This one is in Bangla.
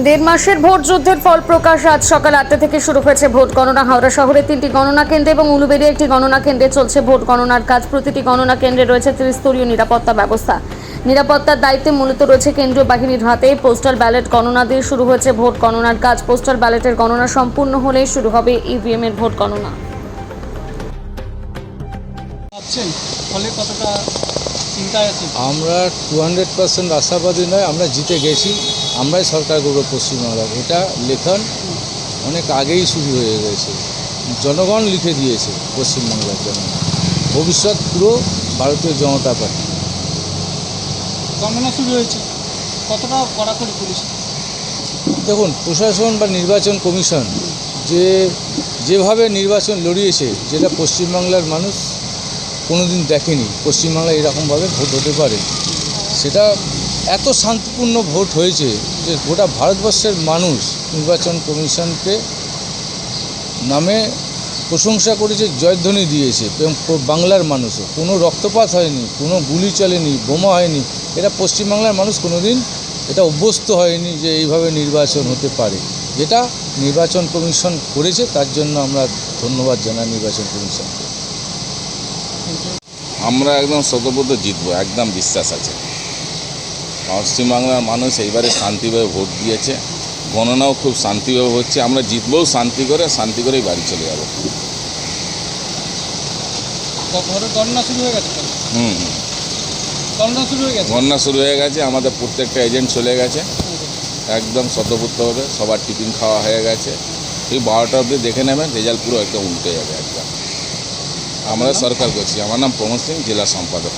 দেড় মাসের ভোট যুদ্ধের ফল প্রকাশ আজ সকাল 8টা থেকে শুরু হয়েছে ভোট গণনা। হাওড়া শহরে 3টি গণনা কেন্দ্রে এবং উলুবেড়িয়া একটি গণনা কেন্দ্রে চলছে ভোট গণনার কাজ। প্রতিটি গণনা কেন্দ্রে রয়েছে ত্রিস্তরীয় নিরাপত্তা ব্যবস্থা। নিরাপত্তার দায়িত্বে মূলত রয়েছে কেন্দ্রীয় বাহিনীর হাতে। পোস্টাল ব্যালট গণনা দিয়ে শুরু হয়েছে ভোট গণনার কাজ। পোস্টাল ব্যালটের গণনা সম্পূর্ণ হলেই শুরু হবে ইভিএম এর ভোট গণনা। ফলে কতটা চিন্তায় আছে? আমরা 200% আশাবাদী নয়, আমরা জিতে গেছি, আমরাই সরকার করব পশ্চিমবাংলার। এটা লেখন অনেক আগেই শুরু হয়ে গেছে, জনগণ লিখে দিয়েছে পশ্চিমবাংলার জন্য। ভবিষ্যৎ পুরো ভারতীয় জনতা পার্টি। গণনা শুরু হয়েছে, কতটা কড়াকড়ি পুলিশ? দেখুন, প্রশাসন বা নির্বাচন কমিশন যেভাবে নির্বাচন লড়িয়েছে, যেটা পশ্চিমবাংলার মানুষ কোনোদিন দেখেনি। পশ্চিমবাংলায় এরকমভাবে ভোট হতে পারে, সেটা এত শান্তিপূর্ণ ভোট হয়েছে যে গোটা ভারতবর্ষের মানুষ নির্বাচন কমিশনকে নামে প্রশংসা করেছে, জয়ধ্বনি দিয়েছে। এবং বাংলার মানুষও কোনো রক্তপাত হয়নি, কোনো গুলি চলেনি, বোমা হয়নি। এটা পশ্চিমবাংলার মানুষ কোনোদিন এটা অভ্যস্ত হয়নি যে এইভাবে নির্বাচন হতে পারে। যেটা নির্বাচন কমিশন করেছে, তার জন্য আমরা ধন্যবাদ জানাই নির্বাচন কমিশনকে। আমরা একদম শতবদ্ধ জিতবো, একদম বিশ্বাস আছে। পশ্চিমবাংলার মানুষ এইবারে শান্তিভাবে ভোট দিয়েছে, গণনাও খুব শান্তিভাবে হচ্ছে। আমরা জিতবও শান্তি করেই বাড়ি চলে যাব। গণনা শুরু হয়ে গেছে? গণনা শুরু হয়ে গেছে, আমাদের প্রত্যেকটা এজেন্ট চলে গেছে একদম শতবদ্ধভাবে। সবার টিফিন খাওয়া হয়ে গেছে। এই 12টা অবধি দেখে নেবেন, রেজাল্ট পুরো একদম উল্টে যাবে একদম। আমরা সরকার করছি। আমার নাম প্রমোদ সিং, জেলা সম্পাদক।